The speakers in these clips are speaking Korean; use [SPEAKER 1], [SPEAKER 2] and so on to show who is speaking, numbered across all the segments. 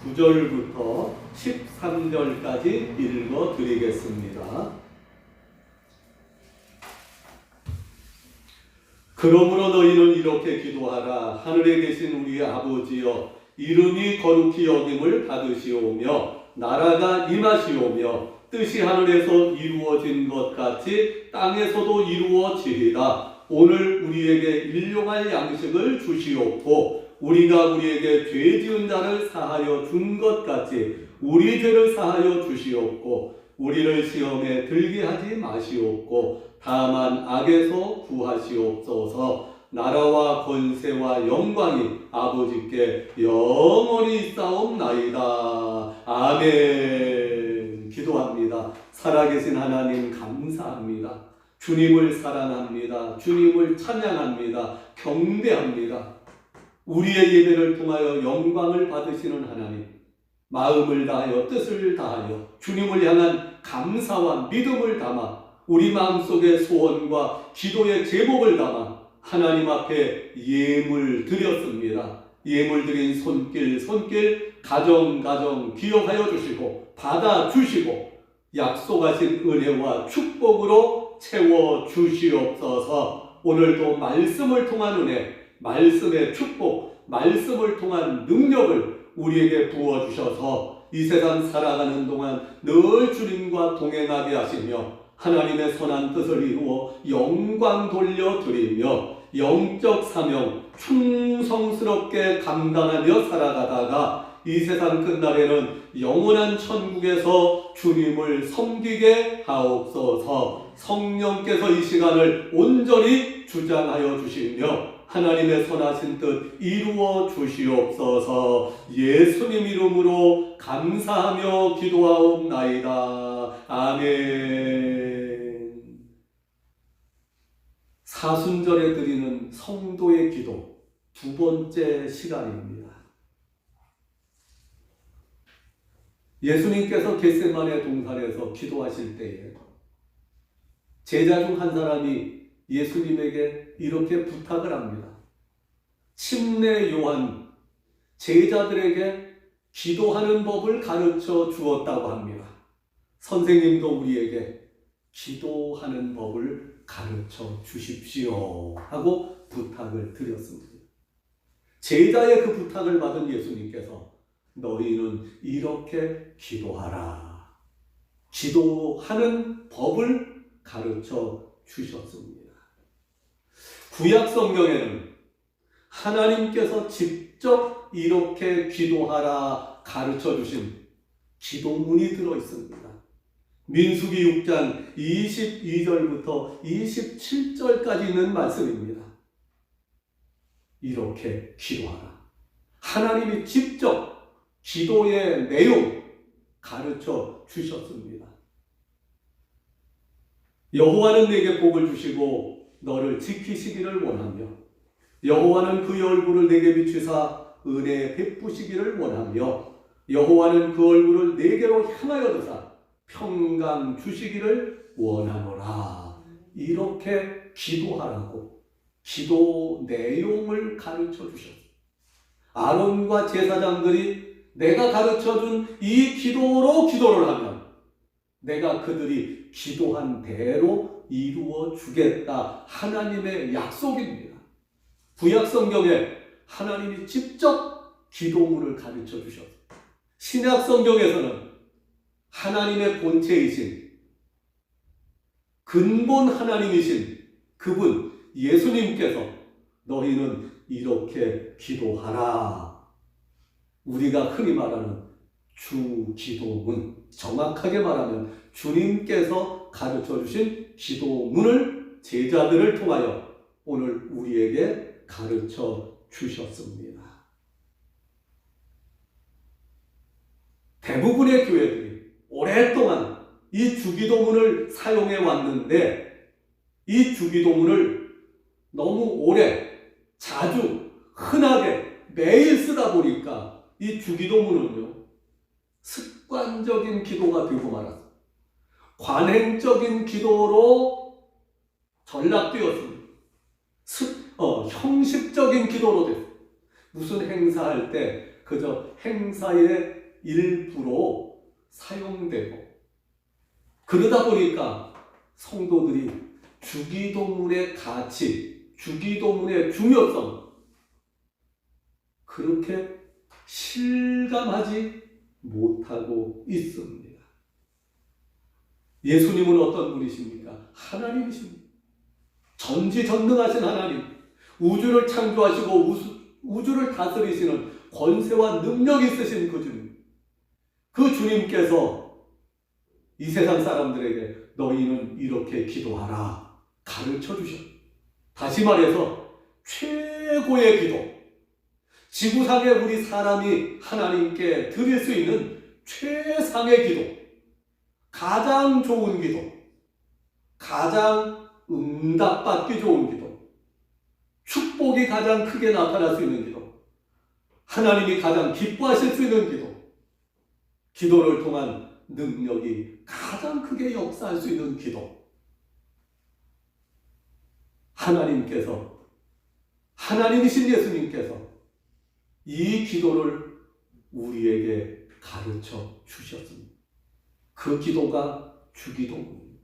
[SPEAKER 1] 9절부터 13절까지 읽어 드리겠습니다. 그러므로 너희는 이렇게 기도하라. 하늘에 계신 우리 아버지여, 이름이 거룩히 여김을 받으시오며 나라가 임하시오며 뜻이 하늘에서 이루어진 것 같이 땅에서도 이루어지리라. 오늘 우리에게 일용할 양식을 주시옵고 우리가 우리에게 죄 지은 자를 사하여 준 것 같이 우리 죄를 사하여 주시옵고 우리를 시험에 들게 하지 마시옵고 다만 악에서 구하시옵소서. 나라와 권세와 영광이 아버지께 영원히 있사옵나이다. 아멘. 기도합니다. 살아계신 하나님 감사합니다. 주님을 사랑합니다. 주님을 찬양합니다. 경배합니다. 우리의 예배를 통하여 영광을 받으시는 하나님, 마음을 다하여 뜻을 다하여 주님을 향한 감사와 믿음을 담아 우리 마음속의 소원과 기도의 제목을 담아 하나님 앞에 예물 드렸습니다. 예물 드린 손길 가정 기억하여 주시고 받아주시고 약속하신 은혜와 축복으로 채워 주시옵소서. 오늘도 말씀을 통한 은혜, 말씀의 축복, 말씀을 통한 능력을 우리에게 부어주셔서 이 세상 살아가는 동안 늘 주님과 동행하게 하시며 하나님의 선한 뜻을 이루어 영광 돌려드리며 영적 사명 충성스럽게 감당하며 살아가다가 이 세상 끝날에는 영원한 천국에서 주님을 섬기게 하옵소서. 성령께서 이 시간을 온전히 주장하여 주시며 하나님의 선하신 뜻 이루어 주시옵소서. 예수님 이름으로 감사하며 기도하옵나이다. 아멘. 사순절에 드리는 성도의 기도 두 번째 시간입니다. 예수님께서 겟세마네 동산에서 기도하실 때에 제자 중 한 사람이 예수님에게 이렇게 부탁을 합니다. 침례 요한 제자들에게 기도하는 법을 가르쳐 주었다고 합니다. 선생님도 우리에게 기도하는 법을 가르쳐 주십시오 하고 부탁을 드렸습니다. 제자의 그 부탁을 받은 예수님께서 너희는 이렇게 기도하라. 기도하는 법을 가르쳐 주셨습니다. 구약 성경에는 하나님께서 직접 이렇게 기도하라 가르쳐 주신 기도문이 들어 있습니다. 민수기 6장 22절부터 27절까지 있는 말씀입니다. 이렇게 기도하라. 하나님이 직접 기도의 내용 가르쳐 주셨습니다. 여호와는 내게 복을 주시고 너를 지키시기를 원하며 여호와는 그의 얼굴을 내게 비추사 은혜 베푸시기를 원하며 여호와는 그 얼굴을 내게로 향하여 드사 평강 주시기를 원하노라. 이렇게 기도하라고 기도 내용을 가르쳐 주셨습니다. 아론과 제사장들이 내가 가르쳐준 이 기도로 기도를 하면 내가 그들이 기도한 대로 이루어 주겠다. 하나님의 약속입니다. 구약 성경에 하나님이 직접 기도문을 가르쳐 주셨습니다. 신약 성경에서는 하나님의 본체이신 근본 하나님이신 그분 예수님께서 너희는 이렇게 기도하라. 우리가 흔히 말하는 주기도문, 정확하게 말하면 주님께서 가르쳐 주신 기도문을 제자들을 통하여 오늘 우리에게 가르쳐 주셨습니다. 대부분의 교회들이 오랫동안 이 주기도문을 사용해 왔는데 이 주기도문을 너무 오래, 자주, 흔하게 매일 쓰다 보니까 이 주기도문은요 습관적인 기도가 되고 말았습니다. 관행적인 기도로 전락되었습니다. 형식적인 기도로 됐습니다. 무슨 행사할 때 그저 행사의 일부로 사용되고, 그러다 보니까 성도들이 주기도문의 가치, 주기도문의 중요성 그렇게 실감하지 못하고 있습니다. 예수님은 어떤 분이십니까? 하나님이십니다. 전지전능하신 하나님, 우주를 창조하시고 우주를 다스리시는 권세와 능력이 있으신 그 주님, 그 주님께서 이 세상 사람들에게 너희는 이렇게 기도하라 가르쳐 주셨. 다시 말해서 최고의 기도, 지구상에 우리 사람이 하나님께 드릴 수 있는 최상의 기도, 가장 좋은 기도, 가장 응답받기 좋은 기도, 축복이 가장 크게 나타날 수 있는 기도, 하나님이 가장 기뻐하실 수 있는 기도, 기도를 통한 능력이 가장 크게 역사할 수 있는 기도, 하나님이신 예수님께서 이 기도를 우리에게 가르쳐 주셨습니다. 그 기도가 주기도문입니다.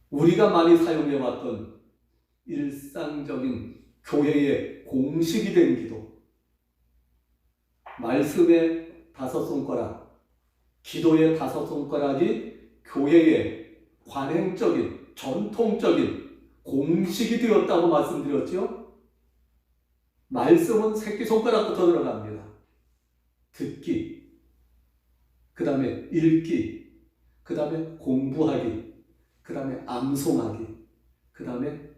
[SPEAKER 1] 우리가 많이 사용해왔던 일상적인 교회의 공식이 된 기도, 말씀의 5손가락, 기도의 5손가락이 교회의 관행적인, 전통적인 공식이 되었다고 말씀드렸죠? 말씀은 새끼손가락부터 들어갑니다. 듣기, 그 다음에 읽기, 그 다음에 공부하기, 그 다음에 암송하기, 그 다음에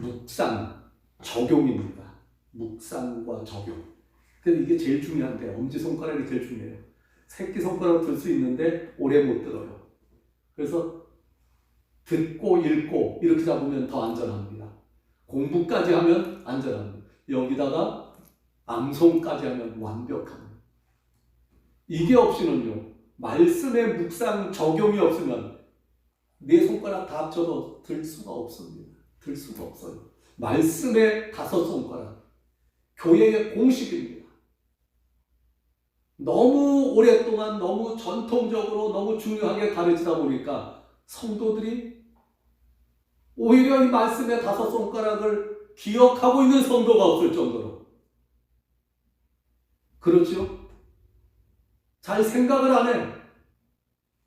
[SPEAKER 1] 묵상, 적용입니다. 묵상과 적용. 근데 이게 제일 중요한데, 엄지손가락이 제일 중요해요. 새끼손가락 들 수 있는데 오래 못 들어요. 그래서 듣고 읽고 이렇게 잡으면 더 안전합니다. 공부까지 하면 안전합니다. 여기다가 암송까지 하면 완벽합니다. 이게 없이는요, 말씀의 묵상 적용이 없으면 네 손가락 다 합쳐도 들 수가 없습니다. 들 수가 없어요. 말씀의 5손가락, 교회의 공식입니다. 너무 오랫동안 너무 전통적으로 너무 중요하게 가르치다 보니까 성도들이 오히려 이 말씀의 5손가락을 기억하고 있는 성도가 없을 정도로, 그렇죠? 잘 생각을 안 해.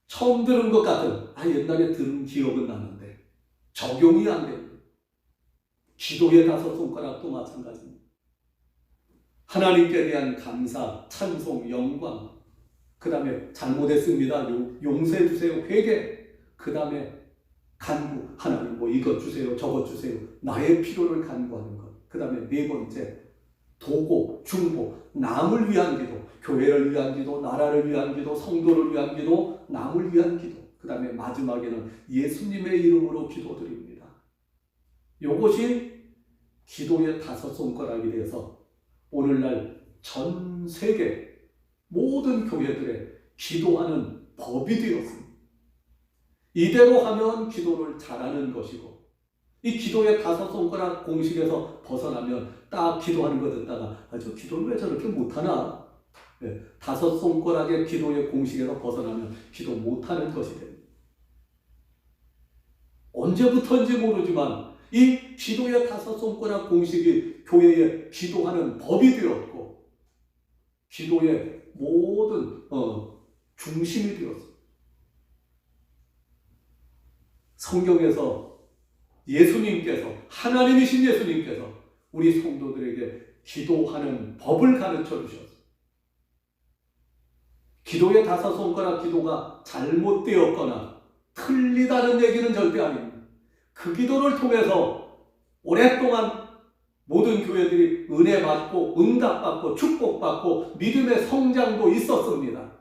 [SPEAKER 1] 처음 들은 것 같은, 옛날에 들은 기억은 나는데 적용이 안 됩니다. 기도의 5손가락도 마찬가지입니다. 하나님께 대한 감사, 찬송, 영광, 그 다음에 잘못했습니다, 용서해 주세요, 회개, 그 다음에 간구, 하나님 뭐 이것 주세요, 저것 주세요, 나의 필요를 간구하는 것, 그 다음에 4번째 도고, 중보, 남을 위한 기도, 교회를 위한 기도, 나라를 위한 기도, 성도를 위한 기도, 남을 위한 기도, 그 다음에 마지막에는 예수님의 이름으로 기도드립니다. 이것이 기도의 5손가락이 돼서 오늘날 전 세계 모든 교회들의 기도하는 법이 되었습니다. 이대로 하면 기도를 잘하는 것이고, 이 기도의 5손가락 공식에서 벗어나면 딱 기도하는 거 듣다가 저 기도를 왜 저렇게 못하나? 5손가락의 기도의 공식에서 벗어나면 기도 못하는 것이 됩니다. 언제부터인지 모르지만 이 기도의 5손가락 공식이 교회에 기도하는 법이 되었고, 기도의 모든 중심이 되었습니다. 성경에서 예수님께서, 하나님이신 예수님께서 우리 성도들에게 기도하는 법을 가르쳐 주셨습니다. 기도의 5손가락 기도가 잘못되었거나 틀리다는 얘기는 절대 아닙니다. 그 기도를 통해서 오랫동안 모든 교회들이 은혜 받고 응답받고 축복받고 믿음의 성장도 있었습니다.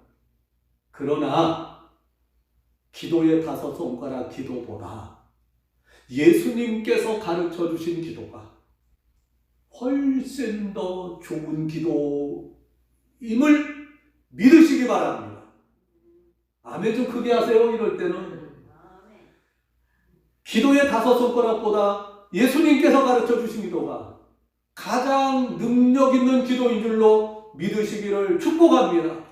[SPEAKER 1] 그러나 기도의 5손가락 기도보다 예수님께서 가르쳐 주신 기도가 훨씬 더 좋은 기도임을 믿으시기 바랍니다. 아멘 좀 크게 하세요. 이럴 때는 기도의 5손가락보다 예수님께서 가르쳐 주신 기도가 가장 능력 있는 기도인 줄로 믿으시기를 축복합니다.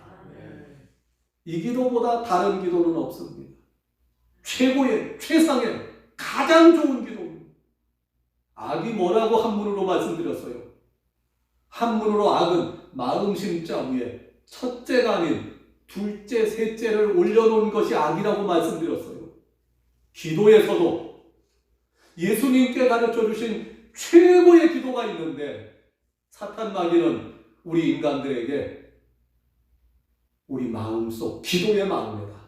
[SPEAKER 1] 이 기도보다 다른 기도는 없습니다. 최고의, 최상의, 가장 좋은 기도입니다. 악이 뭐라고 한문으로 말씀드렸어요? 한문으로 악은 마음심자 위에 첫째가 아닌 둘째, 셋째를 올려놓은 것이 악이라고 말씀드렸어요. 기도에서도 예수님께 가르쳐 주신 최고의 기도가 있는데 사탄 마귀는 우리 인간들에게 우리 마음속 기도의 마음이다.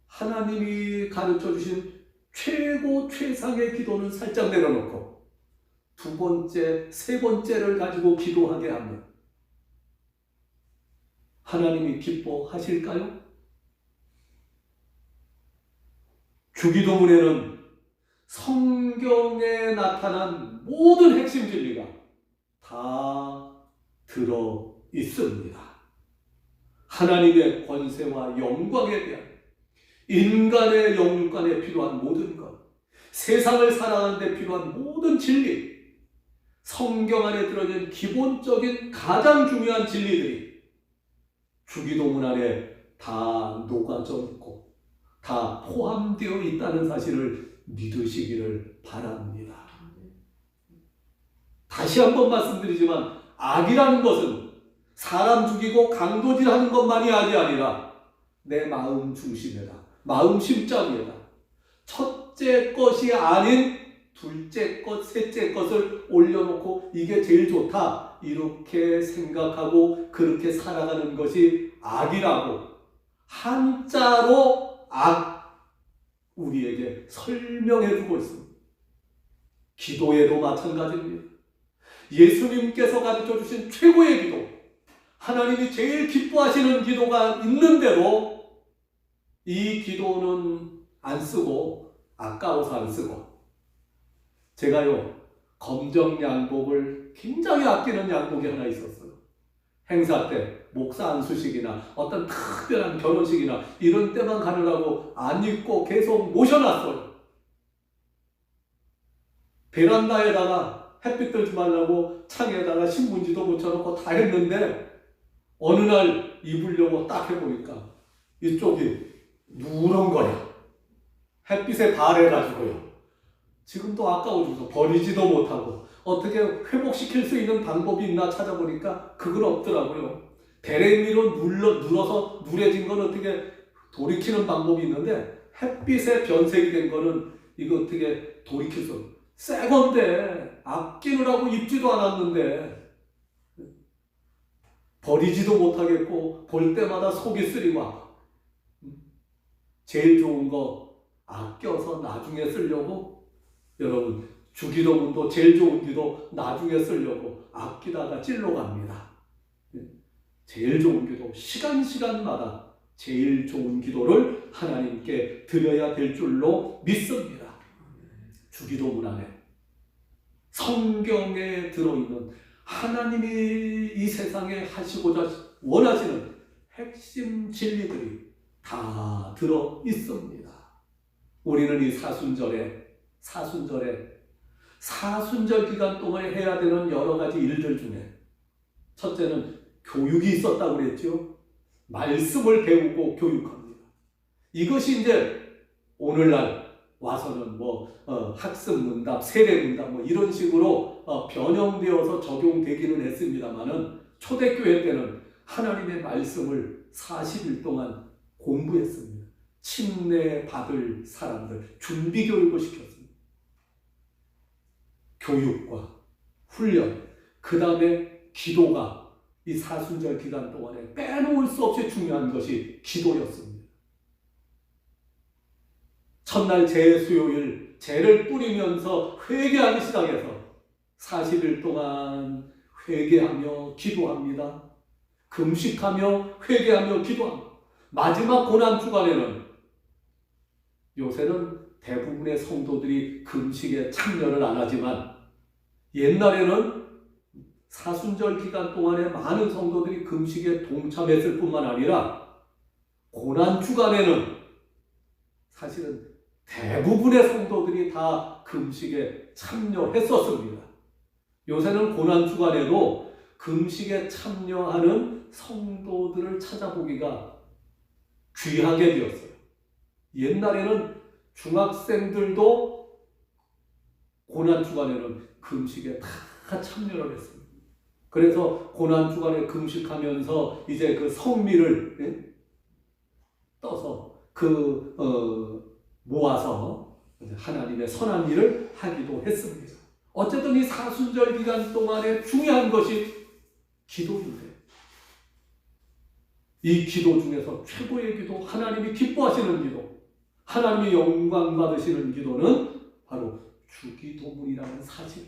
[SPEAKER 1] 하나님이 가르쳐 주신 최고 최상의 기도는 살짝 내려놓고 두 번째, 세 번째를 가지고 기도하게 하면 하나님이 기뻐하실까요? 주기도문에는 성경에 나타난 모든 핵심 진리가 다 들어 있습니다. 하나님의 권세와 영광에 대한 인간의 영육간에 필요한 모든 것, 세상을 살아가는 데 필요한 모든 진리, 성경 안에 들어있는 기본적인 가장 중요한 진리들이 주기도문 안에 다 녹아져 있고 다 포함되어 있다는 사실을 믿으시기를 바랍니다. 다시 한번 말씀드리지만 악이라는 것은 사람 죽이고 강도질하는 것만이 악이 아니라 내 마음 중심에다, 마음 심장에다 첫째 것이 아닌 둘째 것, 셋째 것을 올려놓고 이게 제일 좋다 이렇게 생각하고 그렇게 살아가는 것이 악이라고 한자로 악 우리에게 설명해 주고 있습니다. 기도에도 마찬가지입니다. 예수님께서 가르쳐 주신 최고의 기도, 하나님이 제일 기뻐하시는 기도가 있는데도 이 기도는 안 쓰고 아까워서 안 쓰고, 제가요 검정 양복을 굉장히 아끼는 양복이 하나 있었어요. 행사 때 목사 안수식이나 어떤 특별한 결혼식이나 이런 때만 가느라고 안 입고 계속 모셔놨어요. 베란다에다가 햇빛 들지 말라고 창에다가 신문지도 붙여놓고 다 했는데 어느 날 입으려고 딱 해보니까 이쪽이 누런 거야. 햇빛에 발해가지고요. 지금도 아까워 죽어서 버리지도 못하고 어떻게 회복시킬 수 있는 방법이 있나 찾아보니까 그건 없더라고요. 베레미로 눌러서 누래진 건 어떻게 돌이키는 방법이 있는데 햇빛에 변색이 된 거는 이거 어떻게 돌이킬 수 없어요. 새 건데 아끼느라고 입지도 않았는데 버리지도 못하겠고 볼 때마다 속이 쓰리고 제일 좋은 거 아껴서 나중에 쓰려고, 여러분 주기도문도 제일 좋은 기도 나중에 쓰려고 아끼다가 찔러 갑니다. 제일 좋은 기도 시간마다 제일 좋은 기도를 하나님께 드려야 될 줄로 믿습니다. 주기도문 안에 성경에 들어있는 하나님이 이 세상에 하시고자 원하시는 핵심 진리들이 다 들어 있습니다. 우리는 이 사순절 기간 동안에 해야 되는 여러 가지 일들 중에 첫째는 교육이 있었다고 그랬죠. 말씀을 배우고 교육합니다. 이것이 이제 오늘날 와서는 학습 문답, 세례 문답 이런 식으로 변형되어서 적용되기는 했습니다만은 초대교회 때는 하나님의 말씀을 40일 동안 공부했습니다. 침례 받을 사람들 준비 교육을 시켰습니다. 교육과 훈련, 그 다음에 기도가 이 사순절 기간 동안에 빼놓을 수 없이 중요한 것이 기도였습니다. 첫날 수요일 제를 뿌리면서 회개하기 시작해서 40일 동안 회개하며 기도합니다. 금식하며 회개하며 기도합니다. 마지막 고난주간에는, 요새는 대부분의 성도들이 금식에 참여를 안 하지만 옛날에는 사순절 기간 동안에 많은 성도들이 금식에 동참했을 뿐만 아니라 고난주간에는 사실은 대부분의 성도들이 다 금식에 참여했었습니다. 요새는 고난주간에도 금식에 참여하는 성도들을 찾아보기가 귀하게 되었어요. 옛날에는 중학생들도 고난주간에는 금식에 다 참여를 했습니다. 그래서 고난주간에 금식하면서 이제 그 성미를 떠서 모아서 하나님의 선한 일을 하기도 했습니다. 어쨌든 이 사순절 기간 동안에 중요한 것이 기도인데, 이 기도 중에서 최고의 기도, 하나님이 기뻐하시는 기도, 하나님이 영광 받으시는 기도는 바로 주기도문이라는 사실,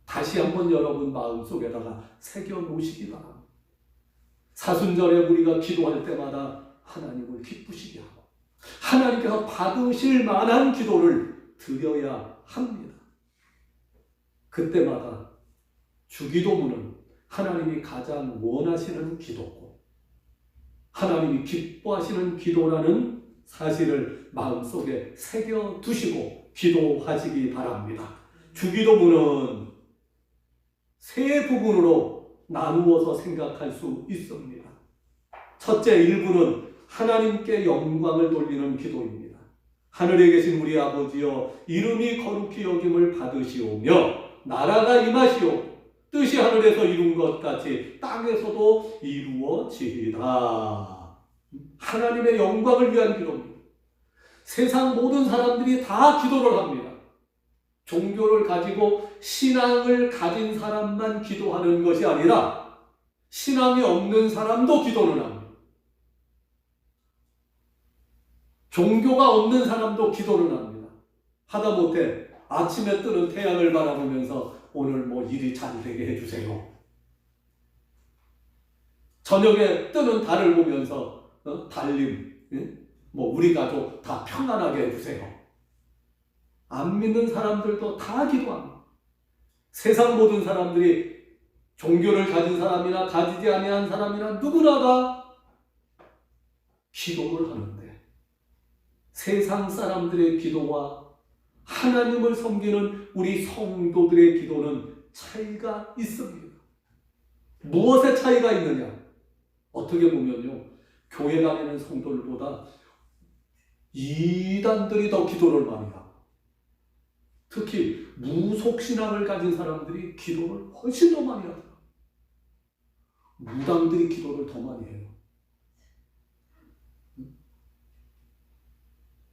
[SPEAKER 1] 다시 한번 여러분 마음속에다가 새겨놓으시기 바랍니다. 사순절에 우리가 기도할 때마다 하나님을 기쁘시게 하고 하나님께서 받으실 만한 기도를 드려야 합니다. 그때마다 주기도문은 하나님이 가장 원하시는 기도고 하나님이 기뻐하시는 기도라는 사실을 마음속에 새겨두시고 기도하시기 바랍니다. 주기도문은 세 부분으로 나누어서 생각할 수 있습니다. 첫째, 1부는 하나님께 영광을 돌리는 기도입니다. 하늘에 계신 우리 아버지여, 이름이 거룩히 여김을 받으시오며 나라가 임하시오, 뜻이 하늘에서 이룬 것 같이 땅에서도 이루어지리라. 하나님의 영광을 위한 기도입니다. 세상 모든 사람들이 다 기도를 합니다. 종교를 가지고 신앙을 가진 사람만 기도하는 것이 아니라 신앙이 없는 사람도 기도를 합니다. 종교가 없는 사람도 기도를 합니다. 하다못해 아침에 뜨는 태양을 바라보면서 오늘 뭐 일이 잘 되게 해주세요. 저녁에 뜨는 달을 보면서 달님, 뭐 우리 가족 다 평안하게 해주세요. 안 믿는 사람들도 다 기도합니다. 세상 모든 사람들이 종교를 가진 사람이나 가지지 아니한 사람이나 누구나 다 기도를 하는데 세상 사람들의 기도와 하나님을 섬기는 우리 성도들의 기도는 차이가 있습니다. 무엇의 차이가 있느냐? 어떻게 보면요, 교회 다니는 성도들보다 이단들이 더 기도를 많이 하고 특히 무속신앙을 가진 사람들이 기도를 훨씬 더 많이 하더라고요. 무당들이 기도를 더 많이 해요.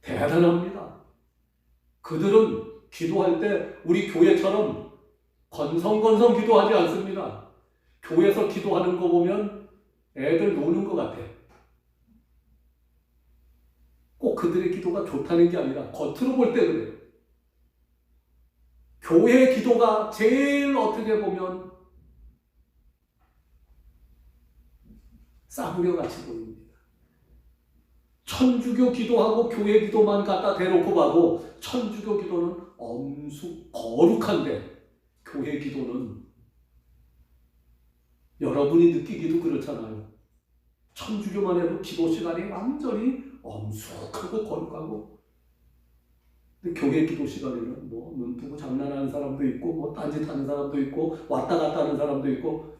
[SPEAKER 1] 대단합니다. 그들은 기도할 때 우리 교회처럼 건성건성 기도하지 않습니다. 교회에서 기도하는 거 보면 애들 노는 것 같아. 꼭 그들의 기도가 좋다는 게 아니라 겉으로 볼 때 그래요. 교회의 기도가 제일 어떻게 보면 싸구려 같이 보입니다. 천주교 기도하고 교회 기도만 갖다 대놓고 봐도 천주교 기도는 거룩한데 교회 기도는 여러분이 느끼기도 그렇잖아요. 천주교만 해도 기도 시간이 완전히 엄숙하고 거룩하고, 근데 교회 기도 시간에는 뭐 눈 뜨고 장난하는 사람도 있고 뭐 딴짓하는 사람도 있고 왔다 갔다 하는 사람도 있고,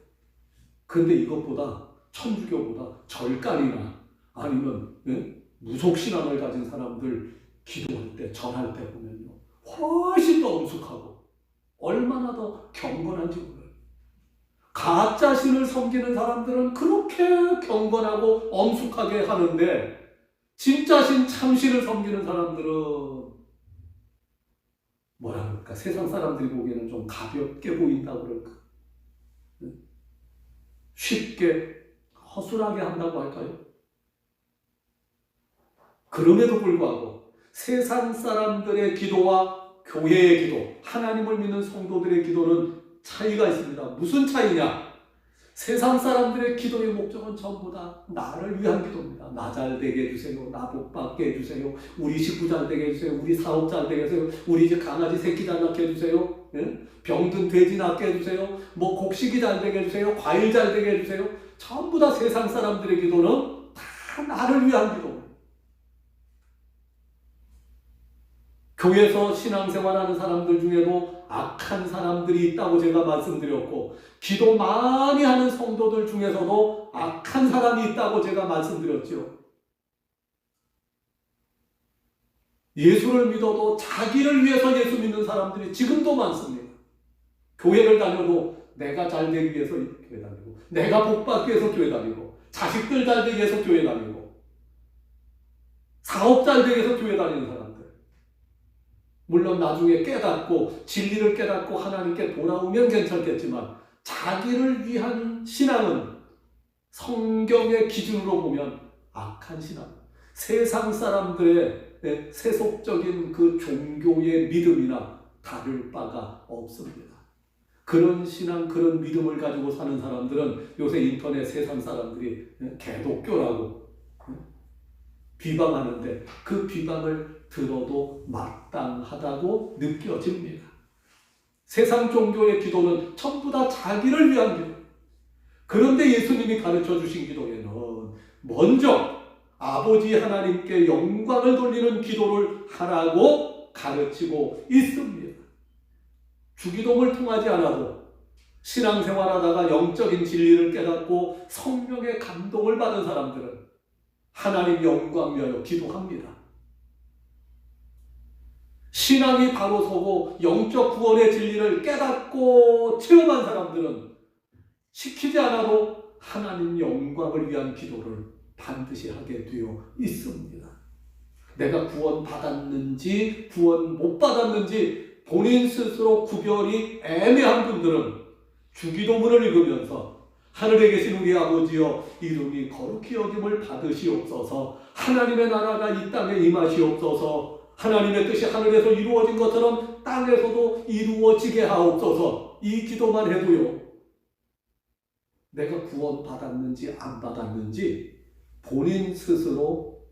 [SPEAKER 1] 근데 이것보다 천주교보다 절간이나 아니면 무속신앙을 가진 사람들 기도할 때 절할 때 보면요 훨씬 더 엄숙하고 얼마나 더 경건한지 몰라요. 가짜 신을 섬기는 사람들은 그렇게 경건하고 엄숙하게 하는데 진짜 신 참신을 섬기는 사람들은 뭐라 그럴까, 세상 사람들이 보기에는 좀 가볍게 보인다고 그럴까, 쉽게 허술하게 한다고 할까요? 그럼에도 불구하고 세상 사람들의 기도와 교회의 기도, 하나님을 믿는 성도들의 기도는 차이가 있습니다. 무슨 차이냐? 세상 사람들의 기도의 목적은 전부 다 나를 위한 기도입니다. 나 잘 되게 해주세요. 나 복 받게 해주세요. 우리 식구 잘 되게 해주세요. 우리 사업 잘 되게 해주세요. 우리 이제 강아지 새끼 잘 낳게 해주세요. 병든 돼지 낳게 해주세요. 뭐 곡식이 잘 되게 해주세요. 과일 잘 되게 해주세요. 전부 다 세상 사람들의 기도는 다 나를 위한 기도입니다. 교회에서 신앙생활하는 사람들 중에도 악한 사람들이 있다고 제가 말씀드렸고, 기도 많이 하는 성도들 중에서도 악한 사람이 있다고 제가 말씀드렸죠. 예수를 믿어도 자기를 위해서 예수 믿는 사람들이 지금도 많습니다. 교회를 다녀도 내가 잘 되기 위해서 교회 다니고, 내가 복 받기 위해서 교회 다니고, 자식들 잘 되기 위해서 교회 다니고, 사업 잘 되기 위해서 교회 다니는 사람들. 물론 나중에 깨닫고 진리를 깨닫고 하나님께 돌아오면 괜찮겠지만, 자기를 위한 신앙은 성경의 기준으로 보면 악한 신앙, 세상 사람들의 세속적인 그 종교의 믿음이나 다를 바가 없습니다. 그런 신앙, 그런 믿음을 가지고 사는 사람들은 요새 인터넷 세상 사람들이 개독교라고 비방하는데, 그 비방을 들어도 마땅하다고 느껴집니다. 세상 종교의 기도는 전부 다 자기를 위한 기도. 그런데 예수님이 가르쳐 주신 기도에는 먼저 아버지 하나님께 영광을 돌리는 기도를 하라고 가르치고 있습니다. 주기도를 통하지 않아도 신앙생활하다가 영적인 진리를 깨닫고 성령의 감동을 받은 사람들은 하나님 영광 위하여 기도합니다. 신앙이 바로 서고 영적 구원의 진리를 깨닫고 체험한 사람들은 시키지 않아도 하나님 영광을 위한 기도를 반드시 하게 되어 있습니다. 내가 구원 받았는지 구원 못 받았는지 본인 스스로 구별이 애매한 분들은 주기도문을 읽으면서 하늘에 계신 우리 아버지여, 이름이 거룩히 여김을 받으시옵소서. 하나님의 나라가 이 땅에 임하시옵소서. 하나님의 뜻이 하늘에서 이루어진 것처럼 땅에서도 이루어지게 하옵소서. 이 기도만 해도요, 내가 구원 받았는지 안 받았는지 본인 스스로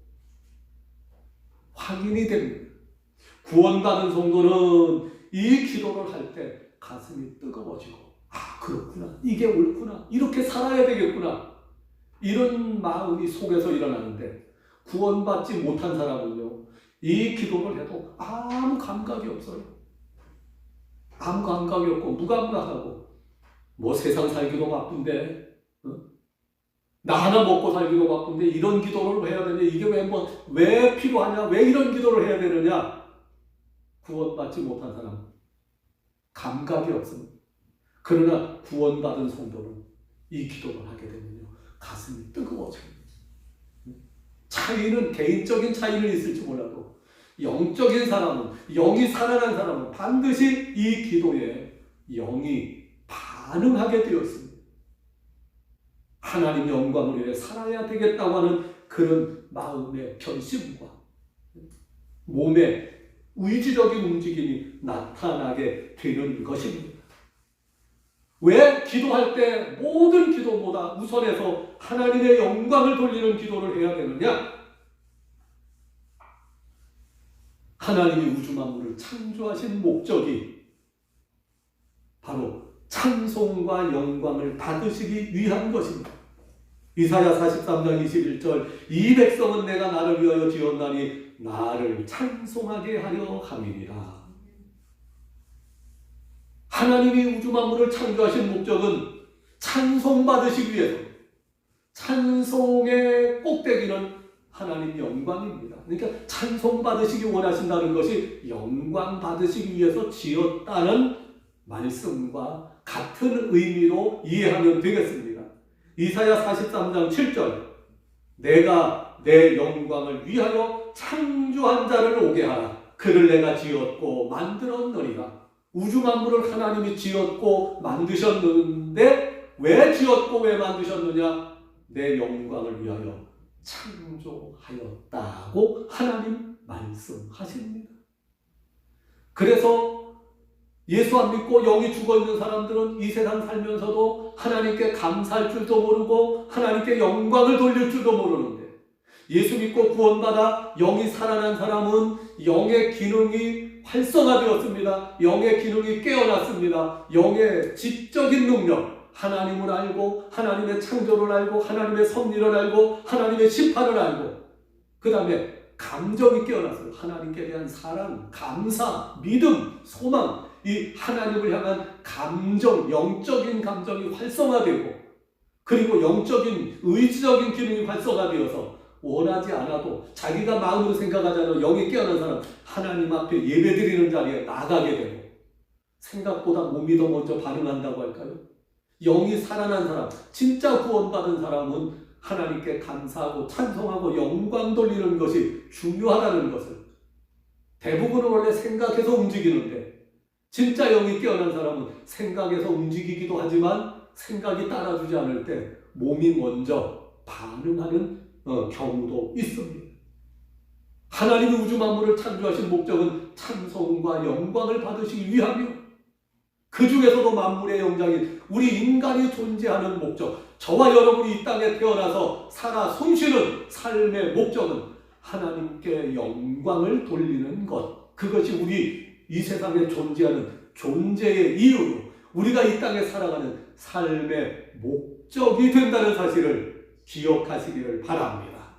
[SPEAKER 1] 확인이 됩니다. 구원받은 성도는 이 기도를 할 때 가슴이 뜨거워지고, 아, 그렇구나, 이게 옳구나, 이렇게 살아야 되겠구나, 이런 마음이 속에서 일어나는데, 구원받지 못한 사람은요, 이 기도를 해도 아무 감각이 없어요. 아무 감각이 없고 무감각하고, 뭐 세상 살기도 바쁜데, 나 하나 먹고 살기도 바쁜데 이런 기도를 해야 되냐, 이게 왜 필요하냐, 왜 이런 기도를 해야 되느냐. 구원받지 못한 사람 감각이 없습니다. 그러나 구원받은 성도는 이 기도를 하게 되면요, 가슴이 뜨거워집니다. 차이는, 개인적인 차이는 있을지 몰라도 영적인 사람은, 영이 살아난 사람은 반드시 이 기도에 영이 반응하게 되었습니다. 하나님의 영광을 위해 살아야 되겠다고 하는 그런 마음의 결심과 몸의 의지적인 움직임이 나타나게 되는 것입니다. 왜 기도할 때 모든 기도보다 우선해서 하나님의 영광을 돌리는 기도를 해야 되느냐? 하나님이 우주 만물을 창조하신 목적이 바로 찬송과 영광을 받으시기 위한 것입니다. 이사야 43장 21절, 이 백성은 내가 나를 위하여 지었나니 나를 찬송하게 하려 함이니라. 하나님이 우주 만물을 창조하신 목적은 찬송받으시기 위해서, 찬송의 꼭대기는 하나님 영광입니다. 그러니까 찬송받으시기 원하신다는 것이 영광 받으시기 위해서 지었다는 말씀과 같은 의미로 이해하면 되겠습니다. 이사야 43장 7절, 내가 내 영광을 위하여 창조한 자를 오게 하라. 그를 내가 지었고 만들었느니라. 우주 만물을 하나님이 지었고 만드셨는데, 왜 지었고 왜 만드셨느냐? 내 영광을 위하여 창조하였다고 하나님 말씀하십니다. 그래서 예수 안 믿고 영이 죽어있는 사람들은 이 세상 살면서도 하나님께 감사할 줄도 모르고 하나님께 영광을 돌릴 줄도 모르는데, 예수 믿고 구원받아 영이 살아난 사람은 영의 기능이 활성화되었습니다. 영의 기능이 깨어났습니다. 영의 지적인 능력, 하나님을 알고 하나님의 창조를 알고 하나님의 섭리를 알고 하나님의 심판을 알고, 그 다음에 감정이 깨어났어요. 하나님께 대한 사랑, 감사, 믿음, 소망, 이 하나님을 향한 감정, 영적인 감정이 활성화되고, 그리고 영적인 의지적인 기능이 활성화되어서 원하지 않아도 자기가 마음으로 생각하지 않아도 영이 깨어난 사람, 하나님 앞에 예배드리는 자리에 나가게 되고, 생각보다 몸이 더 먼저 반응한다고 할까요? 영이 살아난 사람, 진짜 구원받은 사람은 하나님께 감사하고 찬송하고 영광 돌리는 것이 중요하다는 것을, 대부분은 원래 생각해서 움직이는데 진짜 영이 깨어난 사람은 생각해서 움직이기도 하지만 생각이 따라주지 않을 때 몸이 먼저 반응하는 경우도 있습니다. 하나님이 우주 만물을 창조하신 목적은 찬송과 영광을 받으시기 위함이요, 그 중에서도 만물의 영장인 우리 인간이 존재하는 목적, 저와 여러분이 이 땅에 태어나서 살아 숨쉬는 삶의 목적은 하나님께 영광을 돌리는 것, 그것이 우리 이 세상에 존재하는 존재의 이유로 우리가 이 땅에 살아가는 삶의 목적이 된다는 사실을 기억하시기를 바랍니다.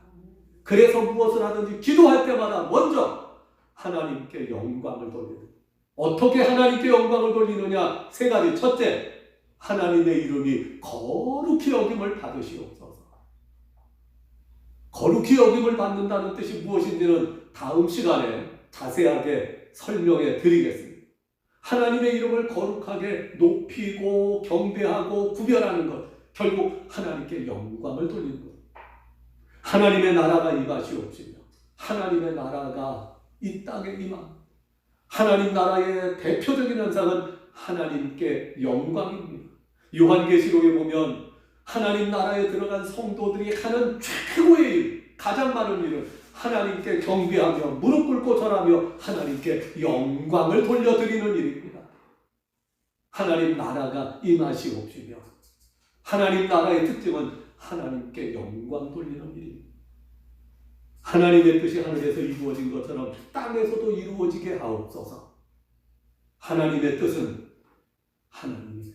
[SPEAKER 1] 그래서 무엇을 하든지 기도할 때마다 먼저 하나님께 영광을 돌리는, 어떻게 하나님께 영광을 돌리느냐? 세 가지. 첫째, 하나님의 이름이 거룩히 여김을 받으시옵소서. 거룩히 여김을 받는다는 뜻이 무엇인지는 다음 시간에 자세하게 설명해 드리겠습니다. 하나님의 이름을 거룩하게 높이고 경배하고 구별하는 것, 결국 하나님께 영광을 돌리는 것. 하나님의 나라가 임하시옵시며 하나님의 나라가 이 땅에 임합니다. 하나님 나라의 대표적인 현상은 하나님께 영광입니다. 요한계시록에 보면 하나님 나라에 들어간 성도들이 하는 최고의 일, 가장 많은 일은 하나님께 경배하며 무릎 꿇고 절하며 하나님께 영광을 돌려드리는 일입니다. 하나님 나라가 임하시옵시며 하나님 나라의 특징은 하나님께 영광 돌리는 일입니다. 하나님의 뜻이 하늘에서 이루어진 것처럼 땅에서도 이루어지게 하옵소서. 하나님의 뜻은 하나님이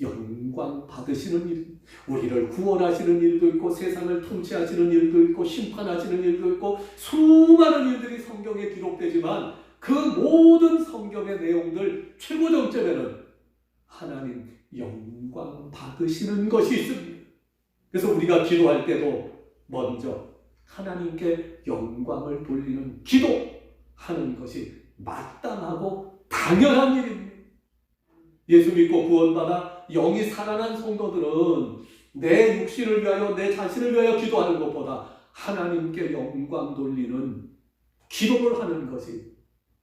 [SPEAKER 1] 영광 받으시는 일, 우리를 구원하시는 일도 있고 세상을 통치하시는 일도 있고 심판하시는 일도 있고 수많은 일들이 성경에 기록되지만 그 모든 성경의 내용들 최고 정점에는 하나님 영광 받으시는 것이 있습니다. 그래서 우리가 기도할 때도 먼저 하나님께 영광을 돌리는 기도하는 것이 마땅하고 당연한 일입니다. 예수 믿고 구원받아 영이 살아난 성도들은 내 육신을 위하여 내 자신을 위하여 기도하는 것보다 하나님께 영광 돌리는 기도를 하는 것이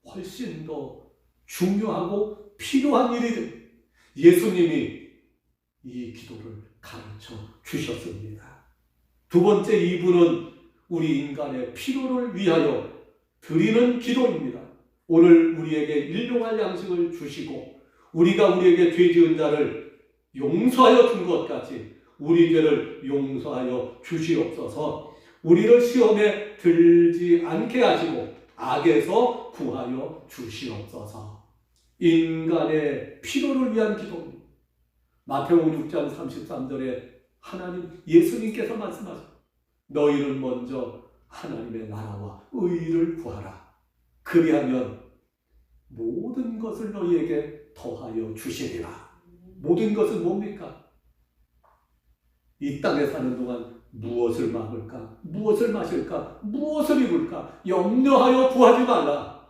[SPEAKER 1] 훨씬 더 중요하고 필요한 일이죠. 예수님이 이 기도를 가르쳐 주셨습니다. 두 번째, 이분은 우리 인간의 필요를 위하여 드리는 기도입니다. 오늘 우리에게 일용할 양식을 주시고 우리가 우리에게 죄 지은 자를 용서하여 준 것 같이 우리 죄를 용서하여 주시옵소서. 우리를 시험에 들지 않게 하시고 악에서 구하여 주시옵소서. 인간의 필요를 위한 기도입니다. 마태복음 6장 33절에 하나님, 예수님께서 말씀하십니다. 너희는 먼저 하나님의 나라와 의를 구하라. 그리하면 모든 것을 너희에게 더하여 주시리라. 모든 것은 뭡니까? 이 땅에 사는 동안 무엇을 먹을까? 무엇을 마실까? 무엇을 입을까? 염려하여 구하지 말라.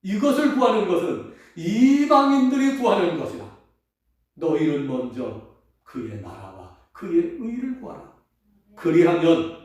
[SPEAKER 1] 이것을 구하는 것은 이방인들이 구하는 것이다. 너희는 먼저 그의 나라와 그의 의를 구하라. 그리하면